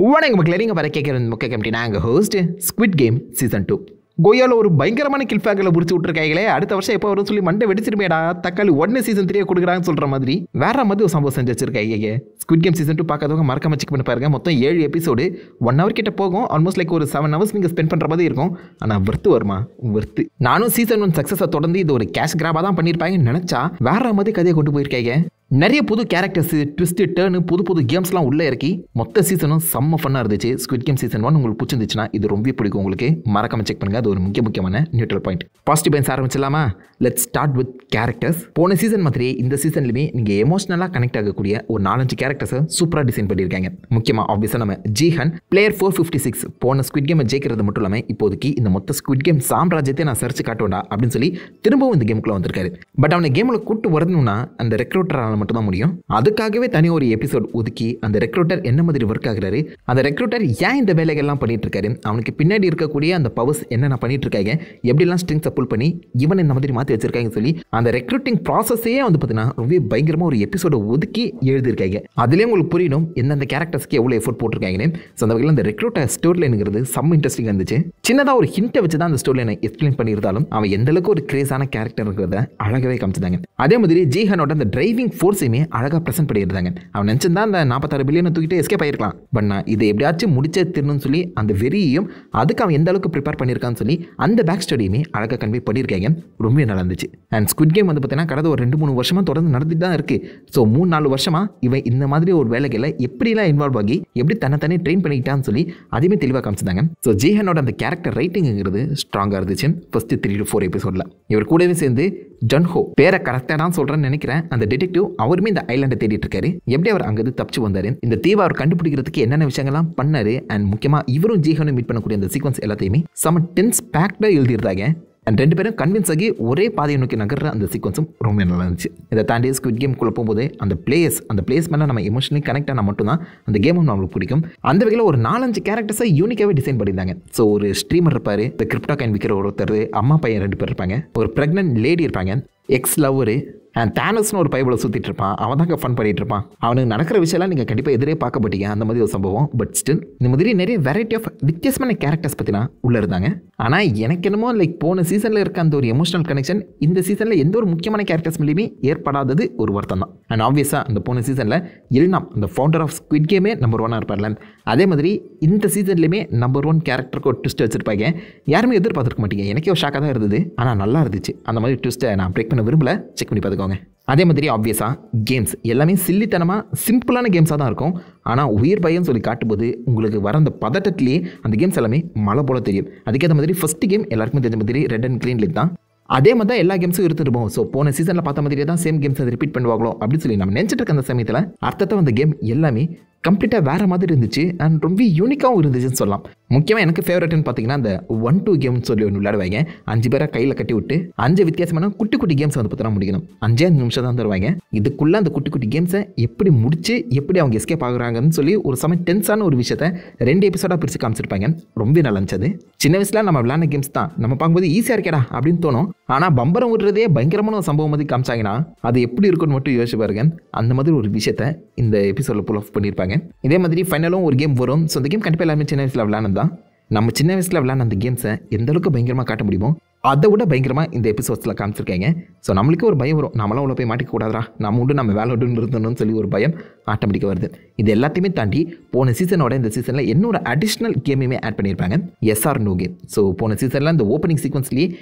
வணக்கம் மக்களே, நீங்கள் வர கேட்குறது முக்கிய கம்பெனி. நாங்கள் ஹோஸ்ட் ஸ்குவிட் கேம் சீசன் 2. கோயாவில் ஒரு பயங்கரமான கில்ஃபேக்கில் பிடிச்சி விட்டுருக்காங்களே, அடுத்த வருஷம் எப்போ வரும்னு சொல்லி மண்டை வெடிச்சிருமேடா, தக்காளி உடனே சீசன் 3 கொடுக்குறாங்கன்னு சொல்கிற மாதிரி வேற மாதிரி ஒரு சம்பவம் செஞ்சு வச்சிருக்காங்க. ஸ்குவிட் கேம் சீசன் 2 பார்க்காதவங்க மறக்காம செக் பண்ணி பாருங்க. மொத்தம் 7 எபிசோடு 1 hour கிட்ட போகும். ஆல்மோஸ்ட் லைக் ஒரு 7 hours நீங்கள் ஸ்பெண்ட் பண்ணுற மாதிரி இருக்கும். ஆனால் வெர்த்து வருமா? வெர்த்து. நானும் சீசன் 1 சக்ஸஸை தொடர்ந்து இது ஒரு கேஷ் கிராபாக தான் பண்ணியிருப்பாங்கன்னு நினச்சா வேற மாதிரி கதையை கொண்டு போயிருக்காங்க. நிறைய புது கேரக்டர்ஸ், ட்விஸ்ட், டர்னு, புது கேம்ஸ்லாம் உள்ளே இறக்கி மொத்த சீசனும் செம்ம ஃபன்னாக இருந்துச்சு. ஸ்குவிட் கேம் சீசன் 1 உங்களுக்கு பிடிச்சிருந்துச்சுன்னா இது ரொம்ப பிடிக்கும். உங்களுக்கு மறக்காம செக் பண்ணுங்க. அது ஒரு முக்கியமான நியூட்ரல் பாயிண்ட். பாசிட்டிவ் பாயிண்ட்ஸ் ஆரம்பிச்சிடலாமா? Let's start with characters. போன சீசன் மாதிரியே இந்த சீசன்லையுமே நீங்கள் எமோஷனலாக கனெக்ட் ஆகக்கூடிய ஒரு 4-5 கேரக்டர்ஸை சூப்பராக டிசைன் பண்ணியிருக்காங்க. முக்கியமாக ஆப்வியஸாக நம்ம ஜீஹன் பிளேயர் 456 போன ஸ்குவிட் கேமை ஜெயிக்கிறது மட்டும் இல்லாமல் இப்போதைக்கு இந்த மொத்த ஸ்குவிட் கேம் சாம்ராஜ்யத்தை நான் சரிச்சு காட்டுவேண்டா அப்படின்னு சொல்லி திரும்பவும் இந்த கேமுக்குள்ளே வந்திருக்காரு. பட் அவனை கேமில் கூட்டு வரணும்னா அந்த ரெக்ரூட்டரால் மட்டும் தான் முடியும். அதுக்காகவே தனி ஒரு எபிசோட் ஒதுக்கி அந்த ரெக்ரூட்டர் என்ன மாதிரி ஒர்க் ஆகுறாரு, அந்த ரெக்ரூட்டர் ஏன் இந்த வேலைகள்லாம் பண்ணிட்டு இருக்காரு, அவனுக்கு பின்னாடி இருக்கக்கூடிய அந்த பவர்ஸ் என்னென்ன பண்ணிட்டு இருக்காங்க, எப்படிலாம் ஸ்ட்ரிங்ஸை புல் பண்ணி இவன் இந்த மாதிரி மாற்றி வச்சிருக்காங்கன்னு சொல்லி அந்த ரெக்ரூட்டிங் ப்ராசஸையே வந்து பார்த்தீங்கன்னா ரொம்ப பயங்கரமாக ஒரு எபிசோட ஒதுக்கி எழுதியிருக்காங்க. அதுலேயே உங்களுக்கு புரியணும் எந்தெந்த கேரக்டர்ஸ்க்கு எவ்வளோ எஃபோர்ட் போட்டிருக்காங்கன்னு. ஸோ அந்த வகையில் அந்த ரெக்ரூட்டர் ஸ்டோரி லைனுங்கிறது செம்ம இன்ட்ரெஸ்டிங்காக இருந்துச்சு. சின்னதாக ஒரு ஹிண்ட்டை வச்சு தான் அந்த ஸ்டோரி லைனை எக்ஸ்பிளைன் பண்ணியிருந்தாலும் அவன் எந்த அளவுக்கு ஒரு கிரேஸான கேரக்டர் இருக்கிறத அழகாகவே காமிச்சிருந்தாங்க. அதே மாதிரி ஜீஹனோட அந்த டிரைவிங் ஃபோர்ஸையுமே அழகாக ப்ரெசென்ட் பண்ணியிருந்தாங்க. அவன் நினச்சிருந்தா அந்த 46 பில்லியனை தூக்கிட்டு எஸ்கேப் ஆகிருக்கலாம். பட் நான் இதை எப்படியாச்சும் முடிச்சே திருணும்னு சொல்லி அந்த வெறியையும் அதுக்கு அவன் எந்த அளவுக்கு ப்ரிப்பேர் பண்ணியிருக்கான்னு சொல்லி அந்த பேக் ஸ்டோரியுமே அழகாக கன்வே பண்ணியிருக்காங்க. ரொம்ப நல்லா இருந்துச்சு. அண்ட் ஸ்குவிட் கேம் வந்து பார்த்தீங்கன்னா கடந்த ஒரு 2-3 வருஷமாக தொடர்ந்து நடந்துட்டு தான் இருக்குது. ஸோ 3-4 வருஷமாக இவன் இந்த மாதிரி ஒரு வேலைகளை எப்படிலாம் இன்வால்வ் ஆகி எப்படி தன்னை ட்ரெயின் பண்ணிக்கிட்டான்னு சொல்லி அதையுமே தெளிவாக காமிச்சிருந்தாங்க. ஸோ ஜீஹனோட அந்த கேரக்டர் ரைட்டிங்கிறது ஸ்ட்ராங்காக இருந்துச்சு ஃபர்ஸ்ட் 3 to 4 எபிசோடில். இவர் கூடவே சேர்ந்து ஜன்ஹோ, பேரை கரெக்டாக தான் சொல்கிறேன்னு நினைக்கிறேன், அந்த டிடெக்டிவ் அவருமே இந்த ஐலாண்டை தேடிட்டு இருக்காரு. எப்படி அவர் அங்கிருந்து தப்பிச்சு வந்தாரு, இந்த தீவை அவர் கண்டுபிடிக்கிறதுக்கு என்னென்ன விஷயங்கள்லாம் பண்ணாரு, அண்ட் முக்கியமாக இவரும் ஜீஹனும் மீட் பண்ணக்கூடிய அந்த சீக்வன்ஸ் எல்லாத்தையுமே செம டென்ஸ் பேக்டாக எழுதியிருந்தாங்க. அண்ட் 2 பேரும் கன்வின்ஸ் ஆகி ஒரே பாதையை நோக்கி நகர்ற அந்த சீக்வன்ஸும் ரொம்ப நல்லா இருந்துச்சு. இதை தாண்டி ஸ்குவிட் கேமுக்குள்ளே போகும்போது அந்த பிளேஸ் மேலே நம்ம எமோஷனலி கனெக்ட் ஆனால் மட்டும்தான் அந்த கேமும் நம்மளுக்கு பிடிக்கும். அந்த வகையில் ஒரு 4-5 கேரக்டர்ஸை யூனிக்காகவே டிசைன் பண்ணியிருந்தாங்க. ஸோ ஒரு ஸ்ட்ரீமர் இருப்பார், இந்த கிரிப்டோ காயின் விற்கிற ஒருத்தர், அம்மா பையன் 2 பேர் இருப்பாங்க, ஒரு ப்ரெக்னென்ட் லேடி இருப்பாங்க, எக்ஸ் லவ்வரு அண்ட் தானஸ்னு ஒரு பைபிளை சுற்றிட்டு இருப்பான். அவன் தாங்க ஃபன் பண்ணிட்டு இருப்பான். அவனுக்கு நடக்கிற விஷயம்லாம் நீங்கள் கண்டிப்பாக எதிரே பார்க்க மாட்டீங்க, அந்த மாதிரி ஒரு சம்பவம். பட் ஸ்டில் இந்த மாதிரி நிறைய வெரைட்டி ஆஃப் வித்தியாசமான கேரக்டர்ஸ் பற்றினா உள்ளே இருந்தாங்க. ஆனால் எனக்கு என்னமோ லைக் போன சீசனில் இருக்க அந்த ஒரு எமோஷனல் கனெக்ஷன் இந்த சீசனில் எந்த ஒரு முக்கியமான கேரக்டர்ஸ் மூலியமே ஏற்படாதது ஒரு வருத்தம் தான். அண்ட் ஆப்வியஸாக அந்த போன சீசனில் இல்னாம், அந்த ஃபவுண்டர் ஆஃப் ஸ்குவிட் கேமே நம்பர் 1 இருப்பார்ல, அதே மாதிரி இந்த சீசன்லேயுமே நம்பர் 1 கேரக்டருக்கு ஒரு ட்விஸ்ட் வச்சிருப்பாங்க. யாருமே எதிர்பார்த்துருக்க மாட்டீங்க. எனக்கே ஒரு ஷாக்காக தான் இருந்தது, ஆனால் நல்லா இருந்துச்சு. அந்த மாதிரி ட்விஸ்ட்டை நான் பிரேக் பண்ண விரும்பல, செக் பண்ணி பார்த்துக்கோங்க. அதே மாதிரி ஆப்வியஸாக கேம்ஸ் எல்லாமே சில்லித்தனமாக சிம்பிளான கேம்ஸாக தான் இருக்கும். ஆனால் உயிர் பயம் சொல்லி காட்டும்போது உங்களுக்கு வர அந்த பதட்டத்திலேயே அந்த கேம்ஸ் எல்லாமே மழை போல தெரியும். அதுக்கேற்ற மாதிரி ஃபஸ்ட்டு கேம் எல்லாருக்குமே தெரிஞ்ச மாதிரி ரெட் அண்ட் க்ளீன் லீக் தான். அதே மாதிரி தான் எல்லா கேம்ஸும் இருந்துருப்போம். ஸோ போன சீசனில் பார்த்த மாதிரியே தான் சேம் கேம்ஸ் அதை ரிப்பீட் பண்ணுவாங்களோ அப்படின்னு சொல்லி நம்ம நினச்சிட்டு இருக்க அந்த சமயத்தில் அர்த்தத்தை அந்த கேம் எல்லாமே கம்ப்ளீட்டாக வேறு மாதிரி இருந்துச்சு அண்ட் ரொம்ப யூனிக்காகவும் இருந்துச்சுன்னு சொல்லலாம். முக்கியமாக எனக்கு ஃபேவரட்னு பார்த்தீங்கன்னா அந்த 1-2 கேம்னு சொல்லி ஒன்று விளையாடுவாங்க. 5 பேரை கையில் கட்டி விட்டு 5 வித்தியாசமான குட்டி கேம்ஸ் வந்து பார்த்தா முடிக்கணும். 5 நிமிஷம் தான் தருவாங்க. இதுக்குள்ளே அந்த குட்டி கேம்ஸை எப்படி முடிச்சு எப்படி அவங்க எஸ்கேப் ஆகுறாங்கன்னு சொல்லி ஒரு சமயம் டென்ஸான ஒரு விஷயத்தை 2 எபிசோடாக பிரித்து காமிச்சிருப்பாங்க. ரொம்ப நல்லா இருந்துச்சு. சின்ன வயசில் நம்ம விளையாட கேம்ஸ் தான் நம்ம பார்க்கும்போது ஈஸியாக இருக்கேடா அப்படின்னு தோணும். ஆனால் பம்பரம் விடுறதே பயங்கரமான ஒரு சம்பவம் மாதிரி காமிச்சாங்கன்னா அது எப்படி இருக்குன்னு மட்டும் யோசிச்சு பாருங்க. அந்த மாதிரி ஒரு விஷயத்தை இந்த எபிசோடில் புல் ஆஃப் பண்ணியிருப்பாங்க. இதே மாதிரி ஃபைனலும் ஒரு கேம் வரும். ஸோ அந்த கேம் கண்டிப்பாக எல்லாருமே சின்ன வயசில் விளையாடுனது தான். நம்ம சின்ன வயசில் விளையாட அந்த கேம்ஸை எந்த அளவுக்கு பயங்கரமாக காட்ட முடியுமோ அதை விட பயங்கரமாக இந்த எபிசோட்ஸில் காமிச்சிருக்காங்க. ஸோ நம்மளுக்கு ஒரு பயம் வரும், நம்மளாம் உள்ள போய் மாட்டிக்கூடாதா, நம்ம உண்டு நம்ம வேலை உண்டு இருந்தணும்னு சொல்லி ஒரு பயம் ஆட்டோமேட்டிக்காக வருது. இது எல்லாத்தையுமே தாண்டி போன சீசனோட இந்த சீசனில் இன்னொரு அடிஷ்னல் கேமையுமே ஆட் பண்ணியிருப்பாங்க, எஸ்ஆர் நோ கேம். ஸோ போன சீசனில் இந்த ஓப்பனிங் சீக்வன்ஸ்லேயே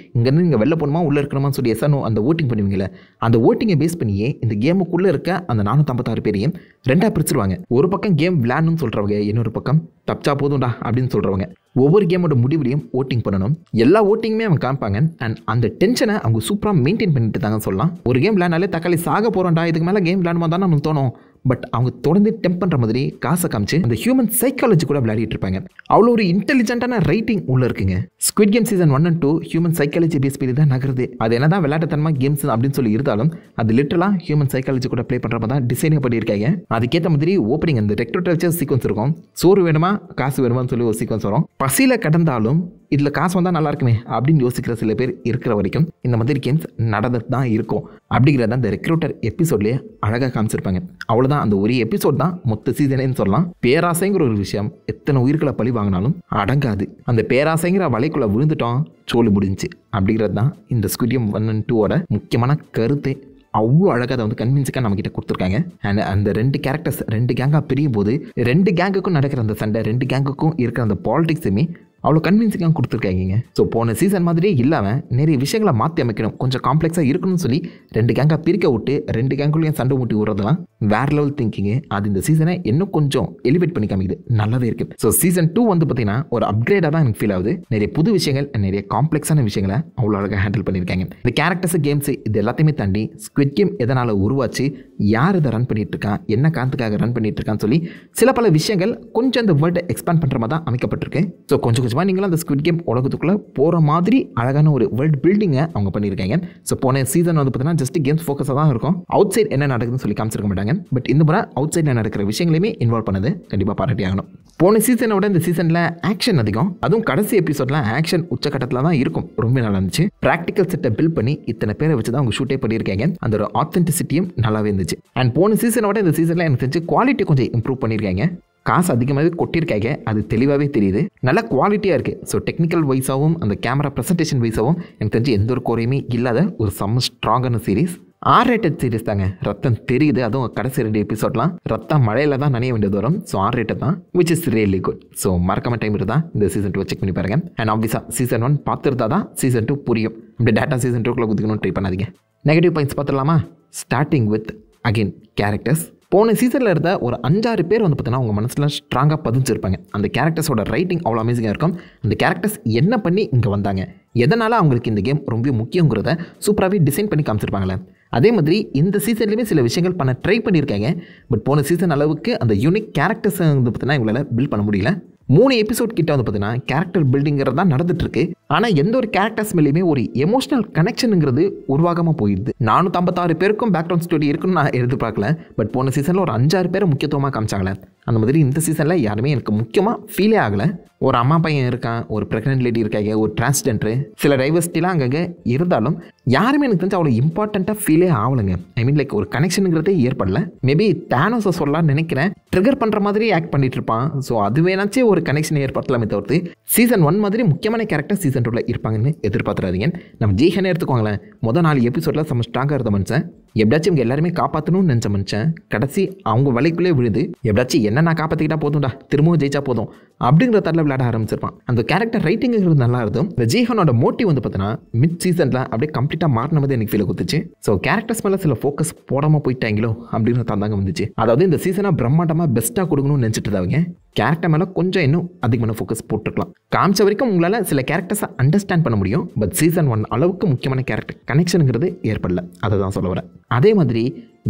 இங்கேருந்து இங்கே வெளில போகணுமா உள்ளே இருக்கணுமான்னு சொல்லி எஸ்ஆர் நோ அந்த ஓட்டிங் பண்ணுவீங்களே, அந்த ஓட்டிங்கை பேஸ் பண்ணியே இந்த கேமுக்குள்ளே இருக்க அந்த 456 பேரையும் 2ஆக பிரிச்சிருவாங்க. ஒரு பக்கம் கேம் விளையாடணும்னு சொல்கிறவங்க, இன்னொரு பக்கம் தப்பிச்சா போதும்டா அப்படின்னு சொல்கிறவங்க. ஒவ்வொரு கேமோட முடிவுலையும் ஓட்டிங் பண்ணணும். எல்லா ஓட்டிங்குமே அவங்க காமிப்பாங்க. அண்ட் அந்த டென்ஷனை அவங்க சூப்பராக மெயின்டைன் பண்ணிட்டு தாங்க சொல்லலாம். ஒரு கேம் விளையாடினாலே தக்காளி சாக போகிறோம்டா, இதுக்கு மேலே கேம் விளையாடுமா தான் நமக்கு தோணும். பட் அவங்க தொடர்ந்து டெம்ப் பண்ணுற மாதிரி காசை காமிச்சு அந்த ஹியூமன் சைக்காலஜி கூட விளையாடிட்டு இருப்பாங்க. அவ்வளோ ஒரு இன்டெலிஜென்ட்டான ரைட்டிங் உள்ளே இருக்குங்க. Squid game season 1 and 2 human psychology base பண்ணி தான் நகருது. அது என்ன தான் விளையாட்டுத்தனமாக கேம்ஸ் அப்படின்னு சொல்லி இருந்தாலும் அது லிட்டரலாக ஹியூமன் சைக்காலஜி கூட ப்ளே பண்ணுற மாதிரி தான் டிசைனே பண்ணியிருக்காங்க. அதுக்கேற்ற மாதிரி ஓப்பனிங் அந்த ரெக்ரூட்டர் சீக்வன்ஸ் இருக்கும். சோறு வேணுமா காசு வேணுமான்னு சொல்லி ஒரு சீக்வன்ஸ் வரும். பசியில் கடந்தாலும் இதில் காசு வந்தால் நல்லா இருக்குமே அப்படின்னு யோசிக்கிற சில பேர் இருக்கிற வரைக்கும் இந்த மாதிரி கேம்ஸ் நடந்துட்டு தான் இருக்கும் அப்படிங்கிறத அந்த ரெக்ரூட்டர் எபிசோட்லேயே அழகாக காமிச்சிருப்பாங்க. அவ்வளோதான், அந்த ஒரு எபிசோட் தான் மொத்த சீசனேன்னு சொல்லலாம். பேராசைங்கிற ஒரு விஷயம் எத்தனை உயிர்களை பழி வாங்கினாலும் அடங்காது. அந்த பேராசைங்கிற வலைக்குள்ளே விழுந்துட்டோம், சோழி முடிஞ்சு அப்படிங்கிறது தான் இந்த ஸ்குவிட் கேம் 1 and 2 முக்கியமான கருத்து. அவ்வளோ அழகாக அதை வந்து கன்வின்ஸுக்காக நம்மக்கிட்ட கொடுத்துருக்காங்க. அண்ட் அந்த 2 கேரக்டர்ஸ் 2 கேங்காக பிரியும் போது 2 கேங்குக்கும் நடக்கிற அந்த சண்டை, 2 கேங்குக்கும் இருக்கிற அந்த பாலிடிக்ஸுமே அவ்வளோ கன்வின்ஸிங்காக கொடுத்துருக்காங்க. ஸோ போன சீசன் மாதிரியே இல்லாமல் நிறைய விஷயங்களை மாற்றி அமைக்கணும், கொஞ்சம் காம்ப்ளெக்ஸாக இருக்கணும்னு சொல்லி 2 கேங்காக பிரிக்க விட்டு 2 கேங்குலையும் சண்டை மூட்டி விடுறதுலாம் வேற லெவல் திங்கிங்கு. அது இந்த சீசனை இன்னும் கொஞ்சம் எலிவேட் பண்ணி காமிக்குது, நல்லாவே இருக்குது. ஸோ சீசன் 2 வந்து பார்த்தீங்கன்னா ஒரு அப்கிரேடாக தான் எனக்கு ஃபீல் ஆகுது. நிறைய புது விஷயங்கள், நிறைய காம்ப்ளெக்ஸான விஷயங்களை அவ்வளோ அழகாக ஹேண்டில் பண்ணியிருக்காங்க. இந்த கேரக்டர்ஸ், கேம்ஸ் இது எல்லாத்தையுமே தாண்டி ஸ்குவிட் கேம் எதனால் உருவாச்சு, யார் இதை ரன் பண்ணிட்டு இருக்கான், என்ன காரணத்துக்காக ரன் பண்ணிட்டு இருக்கான்னு சொல்லி சில பல விஷயங்கள் கொஞ்சம் அந்த வேர்ல்டை எக்ஸ்பேண்ட் பண்ணுற மாதிரி தான் அமைக்கப்பட்டிருக்கு. ஸோ கொஞ்சம் கொஞ்சமாக நீங்களும் அந்த ஸ்குவிட் கேம் உலகத்துக்குள்ளே போகிற மாதிரி அழகான ஒரு வேர்ல்ட் பில்டிங்கை அவங்க பண்ணியிருக்காங்க. ஸோ போன சீசன் வந்து பார்த்தீங்கன்னா ஜஸ்ட் கேம்ஸ் ஃபோக்கஸாக தான் இருக்கும், அவுட் சைட் என்ன நடக்குதுன்னு சொல்லி காமிச்சிருக்க மாட்டாங்க. பட் இந்த முறை அவுட் சைடில் நடக்கிற விஷயங்களையுமே இன்வால்வ் பண்ணது கண்டிப்பாக பாராட்டி ஆகணும். போன சீசனோட இந்த சீசனில் ஆக்ஷன் அதிகம், அதுவும் கடைசி எபிசோட்ல ஆக்ஷன் உச்சக்கட்டத்தில் தான் இருக்கும். ரொம்ப நல்லா இருந்துச்சு. ப்ராக்டிக்கல் செட்டை பில்ட் பண்ணி இத்தனை பேரை வச்சு தான் அவங்க ஷூட்டே பண்ணியிருக்காங்க. அந்த ஒரு ஆத்தென்டிசிட்டியும் நல்லாவே இருந்துச்சு. அண்ட் போன சீசனோட இந்த சீசனில் எனக்கு தெரிஞ்சு குவாலிட்டி கொஞ்சம் இம்ப்ரூவ் பண்ணியிருக்காங்க. காசு அதிகமாகவே கொட்டியிருக்காங்க, அது தெளிவாகவே தெரியுது, நல்ல குவாலிட்டியாக இருக்குது. ஸோ டெக்னிக்கல் வைஸாகவும் அந்த கேமரா ப்ரெசன்டேஷன் வைஸாகவும் எனக்கு தெரிஞ்சு எந்த ஒரு குறையுமே இல்லாத ஒரு செம்ம ஸ்ட்ராங்கான சீரிஸ். R-rated சீரிஸ் தாங்க, ரத்தம் தெரியுது. அதுவும் கடைசி 2 எபிசோட்லாம் ரத்தம் மழையில் தான் நனைய வேண்டியது வரும். ஸோ R-rated தான், which is really good. So மறக்காம டைம் இருந்தால் இந்த சீசன் 2 செக் பண்ணி பாருங்க. அண்ட் ஆப்வியஸாக சீசன் 1 பார்த்துருந்தா தான் சீசன் 2 புரியும். இப்படி டேட்டா சீசன் 2க்குள்ளே குதிக்கணும்னு ட்ரை பண்ணாதீங்க. நெகட்டிவ் பாயிண்ட்ஸ் பார்த்துடலாமா? Starting with again characters. போன சீசனில் இருந்த ஒரு 5-6 பேர் வந்து பார்த்தீங்கன்னா அவங்க மனசில் ஸ்ட்ராங்காக பதிஞ்சிருப்பாங்க. அந்த கேரக்டர்ஸோட ரைட்டிங் அவ்வளோ அமேசிங்காக இருக்கும். அந்த கேரக்டர்ஸ் என்ன பண்ணி இங்கே வந்தாங்க, எதனால் அவங்களுக்கு இந்த கேம் ரொம்ப முக்கியங்கிறத சூப்பராகவே டிசைன் பண்ணி காமிச்சிருப்பாங்களே. அதே மாதிரி இந்த சீசன்லேயுமே சில விஷயங்கள் பண்ண ட்ரை பண்ணியிருக்காங்க. பட் போன சீசன் அளவுக்கு அந்த யூனிக் கேரக்டர்ஸ் வந்து பார்த்தீங்கன்னா இவங்களால் பில்ட் பண்ண முடியல. 3 எபிசோட் கிட்ட வந்து பார்த்தீங்கன்னா கேரக்டர் பில்டிங்கிறது தான் நடந்துட்டுருக்கு. ஆனால் எந்த ஒரு கேரக்டர்ஸ் மேலேயுமே ஒரு எமோஷனல் கனெக்ஷனுங்கிறது உருவாகாமல் போயிடுது. 456 பேருக்கும் பேக்ரவுண்ட் ஸ்டோரி இருக்குன்னு நான் எதிர்பார்க்கல. பட் போன சீசனில் ஒரு 5-6 பேரை முக்கியத்துவமாக காமிச்சாங்களே, அந்த மாதிரி இந்த சீசனில் யாருமே எனக்கு முக்கியமாக ஃபீலே ஆகலை. ஒரு அம்மா பையன் இருக்கான், ஒரு ப்ரெக்னென்ட் லேடி இருக்காங்க, ஒரு டிரான்ஸ்ஜெண்டரு, சில டைவர்சிட்டிலாம் அங்கங்கே இருந்தாலும் யாருமே எனக்கு தெரிஞ்சு அவ்வளோ இம்பார்ட்டண்ட்டாக ஃபீலே ஆகலைங்க. ஐ மீன் லைக் ஒரு கனெக்ஷனுங்கிறதே ஏற்படல. மேபி தேனோஸை சொல்லலாம்னு நினைக்கிறேன், ட்ரிகர் பண்ணுற மாதிரி ஆக்ட் பண்ணிட்டு இருப்பான். ஸோ அது வேணாச்சே ஒரு கனெக்ஷன் ஏற்படுத்தலாமே தவிர்த்து சீசன் 1 மாதிரி முக்கியமான கேரக்டர் சீசன் 2 இருப்பாங்கன்னு எதிர்பார்த்துறாதீங்க. நம்ம ஜீஹனே எடுத்துக்கோங்களேன், மொதல் 4 எபிசோடில் செம்ம ஸ்ட்ராங்காக இருந்த மனுஷன், எப்படாச்சும் இவங்க எல்லாருமே காப்பாற்றணும்னு நினச்ச மனுஷன் கடைசி அவங்க வலைக்குள்ளே விழுது, எப்படாச்சும் என்ன நான் காப்பாற்றிக்கிட்டா போதும்டா, திரும்பவும் ஜெயிச்சா போதும் அப்படிங்கிற தரல விளையாட ஆரம்பிச்சிருப்பான். அந்த கேரக்டர் ரைட்டிங்கிறது நல்லா இருக்கும். இந்த ஜீஹனோட மோட்டிவ் வந்து பார்த்தீங்கன்னா மிட் சீசனில் அப்படியே கம்ப்ளீட்டாக மாறின மாதிரி எனக்கு ஃபீல் கொடுத்துச்சு. ஸோ கேரக்டர்ஸ் மேலே சில ஃபோக்கஸ் போடாமல் போயிட்டாங்களோ அப்படின்னு தந்தாங்க வந்துச்சு. அதாவது இந்த சீசனாக பிரம்மாண்டமாக பெஸ்ட்டாக கொடுக்கணும்னு நினச்சிட்டு இருந்தவங்க கேரக்டர் மேலே கொஞ்சம் இன்னும் அதிகமான ஃபோக்கஸ் போட்டுருக்கலாம். காமிச்ச வரைக்கும் உங்களால் சில கேரக்டர்ஸை அண்டர்ஸ்டாண்ட் பண்ண முடியும். பட் சீசன் 1 அளவுக்கு முக்கியமான கேரக்டர் கனெக்ஷனுங்கிறது ஏற்படல, அதை தான் சொல்ல வரேன். அதே மாதிரி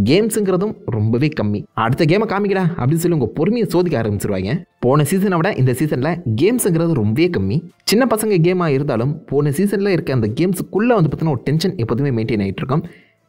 கேம்ஸுங்கிறதும் ரொம்பவே கம்மி. அடுத்த கேமை காமிக்கிறா அப்படின்னு சொல்லி உங்கள் பொறுமையை சோதிக்க ஆரம்பிச்சிருவாங்க. போன சீசனை விட இந்த சீசனில் கேம்ஸுங்கிறது ரொம்பவே கம்மி. சின்ன பசங்க கேமாக இருந்தாலும் போன சீசனில் இருக்க அந்த கேம்ஸுக்குள்ளே வந்து பார்த்தீங்கன்னா ஒரு டென்ஷன் எப்போதுமே மெயின்டைன் ஆகிட்டு இருக்கும்.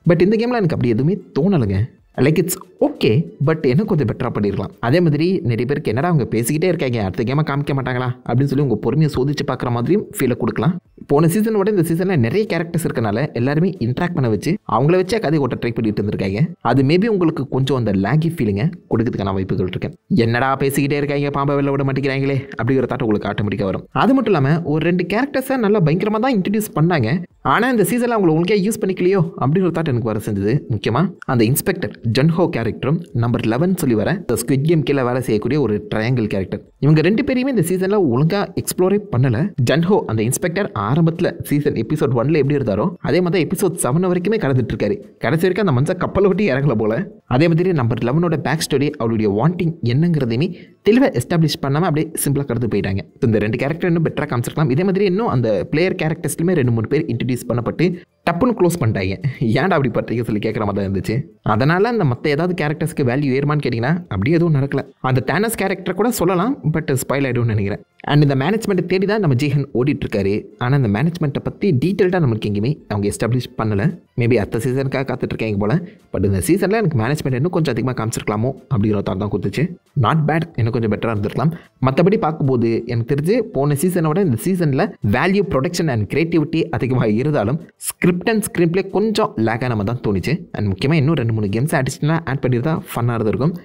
பட் இந்த கேமில் எனக்கு அப்படி எதுவுமே தோணலைங்க. லைக் இட்ஸ் ஓகே, பட் இன்னும் கொஞ்சம் பெட்டராக பண்ணிடலாம். அதே மாதிரி நிறைய பேருக்கு என்னடா அவங்க பேசிக்கிட்டே இருக்காங்க, அடுத்த கேமை காமிக்க மாட்டாங்களா அப்படின்னு சொல்லி உங்கள் பொறுமையை சோதிச்சு பார்க்குற மாதிரியும் ஃபீலை கொடுக்கலாம். போன சீசனோட இந்த சீசனில் நிறைய கேரக்டர்ஸ் இருக்கனால எல்லாருமே இன்ட்ராக்ட் பண்ண வச்சு அவங்கள வச்சே கதை ஓட்ட ட்ரை பண்ணிட்டு இருந்திருக்காங்க. அது மேபி உங்களுக்கு கொஞ்சம் அந்த லாகி ஃபீலிங்கை கொடுக்கறதுக்கான வாய்ப்புகள் இருக்கு. என்னடா பேசிக்கிட்டே இருக்காங்க, பாம்பை வெளில விட மாட்டேங்கிறாங்களே அப்படிங்கிற தாட் உங்களுக்கு ஆட்டோமேட்டிக்காக வரும். அது மட்டும் இல்லாமல் ஒரு 2 கேரக்டர்ஸை நல்லா பயங்கரமாக தான் இன்ட்ரடியூஸ் பண்ணாங்க. ஆனால் இந்த சீசனில் அவங்களை உங்களுக்கே யூஸ் பண்ணிக்கலையோ அப்படிங்கிற தாட் எனக்கு வர செஞ்சது. முக்கியமாக அந்த இன்ஸ்பெக்டர் ஜன்ஹோ கேரக்டரும் நம்பர் 11 சொல்லி வர இந்த ஸ்குவிட் கேம் கீழே வேலை செய்யக்கூடிய ஒரு ட்ரையாங்கிள் கேரக்டர், இவங்க 2 பேரையுமே இந்த சீசனில் ஒழுங்காக எக்ஸ்ப்ளோரே பண்ணலை. ஜன்ஹோ அந்த இன்ஸ்பெக்டர் ஆரம்பத்தில் சீசன் எபிசோட் 1 எப்படி இருந்தாரோ அதே மாதிரி எபிசோட் 7 வரைக்குமே கடந்துட்டு இருக்காரு. கடைசி வரைக்கும் அந்த மனுஷன் கப்பலை விட்டு இறங்கல போல. அதே மாதிரி நம்பர் 11ஓட பேக் ஸ்டோரி அவருடைய வாண்டிங் என்னங்கிறதையுமே தெளிவாக எஸ்டாப்ளிஷ் பண்ணாமல் அப்படியே சிம்பிளாக கடந்து போயிட்டாங்க. இந்த 2 கேரக்டர் இன்னும் பெட்டராக காமிச்சிருக்கலாம். இதே மாதிரி இன்னும் அந்த பிளேயர் கேரக்டர்ஸ்லையுமே 2-3 பேர் இன்ட்ரடியூஸ் பண்ணப்பட்டு டப்புன்னு க்ளோஸ் பண்ணிட்டாங்க. ஏன்டா அப்படி பண்ணுறீங்க சொல்லி கேட்குற மாதிரி தான் இருந்துச்சு. அதனால் அந்த மற்ற ஏதாவது கேரக்டர்ஸ்க்கு வேல்யூ ஏறுமான்னு கேட்டிங்கன்னா அப்படியே எதுவும் நடக்கல. அந்த டேனஸ் கேரக்டர் கூட சொல்லலாம், பட் ஸ்பாயில் ஆகிடும்னு நினைக்கிறேன். அண்ட் இந்த மேனேஜ்மெண்ட்டை தேடி தான் நம்ம ஜீஹன் ஓடிட்டுருக்காரு. ஆனால் இந்த மேனேஜ்மெண்ட்டை பற்றி டீட்டெயில்டாக நம்மளுக்கு எங்கேயுமே அவங்க எஸ்டாப்ளிஷ் பண்ணலை. மேபி அடுத்த சீசனுக்காக காத்துட்ருக்காங்க போல். பட் இந்த சீசனில் எனக்கு மேனேஜ்மெண்ட் இன்னும் கொஞ்சம் அதிகமாக காமிச்சிருக்கலாமோ அப்படிங்கிற தாட் தான் கொடுத்துச்சு. நாட் பேட், இன்னும் கொஞ்சம் பெட்டராக இருந்திருக்கலாம். மற்றபடி பார்க்கும்போது எனக்கு தெரிஞ்சு போன சீசனோட இந்த சீசனில் வேல்யூ, ப்ரொடக்ஷன் அண்ட் கிரியேட்டிவிட்டி அதிகமாக இருந்தாலும் ஸ்கிரிப்ட் அண்ட் ஸ்க்ரீன் பிளே கொஞ்சம் லேக்காக நம்ம தான் தோணுச்சு. அண்ட் முக்கியமாக இன்னும் 2-3 கேம்ஸ் அடிஷ்னலாக ஆட் பண்ணியிருந்தா ஃபன்னாக இருந்திருக்கும்.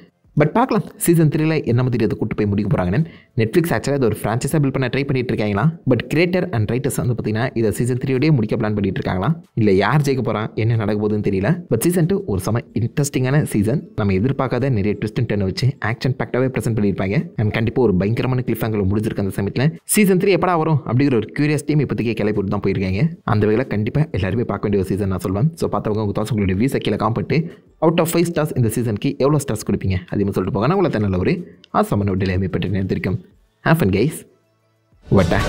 பட் பார்க்கலாம் சீசன் 3 என்ன மாதிரி அதை கூட்டு போய் முடிக்க போகிறாங்கன்னு. நெட்ஃப்ளிக்ஸ் ஆக்சுவலாக அது ஒரு ஃப்ரான்ச்சைஸாக பில்ட் பண்ண ட்ரை பண்ணிட்டு இருக்காங்களா. பட் கிரியேட்டர் அண்ட் ரைட்டர்ஸ் வந்து பார்த்தீங்கன்னா இதை சீசன் 3 முடிக்க பிளான் பண்ணிட்டு இருக்காங்களா, இல்லை யார் ஜெயிக்க போகிறான், என்ன நடக்க போகுதுன்னு தெரியல. பட் சீசன் 2 ஒரு செம இன்ட்ரெஸ்டிங்கான சீசன். நம்ம எதிர்பார்க்காத நிறைய ட்விஸ்ட் அண்ட் டர்ன் வச்சு ஆக்ஷன் பேக்டாகவே ப்ரெசென்ட் பண்ணியிருப்பாங்க. அண்ட் கண்டிப்பாக ஒரு பயங்கரமான கிளிஃப் ஹேங்கர் முடிஞ்சிருக்கு அந்த சமயத்தில். சீசன் 3 எப்படா வரும் அப்படிங்கிற ஒரு கியூரியாசிட்டியும் இப்போதைக்கு கிளை போட்டு தான் போயிருக்காங்க. அந்த வகையில் கண்டிப்பாக எல்லாருமே பார்க்க வேண்டிய ஒரு சீசன் நான் சொல்வேன். ஸோ பார்த்தவங்க உங்கள் தாட்ஸ் உங்களுடைய வியூஸை கீழே காம்பட்டு அவுட் ஆஃப் 5 ஸ்டார்ஸ் இந்த சீசனுக்கு எவ்வளோ ஸ்டார்ஸ் கொடுப்பீங்க அதிகமாக சொல்லிட்டு போங்க. நான் உங்களை நல்ல ஒரு ஆசமான விடையில அமைப்பட்டு நினைத்திருக்கோம். Have fun guys. வட்டா.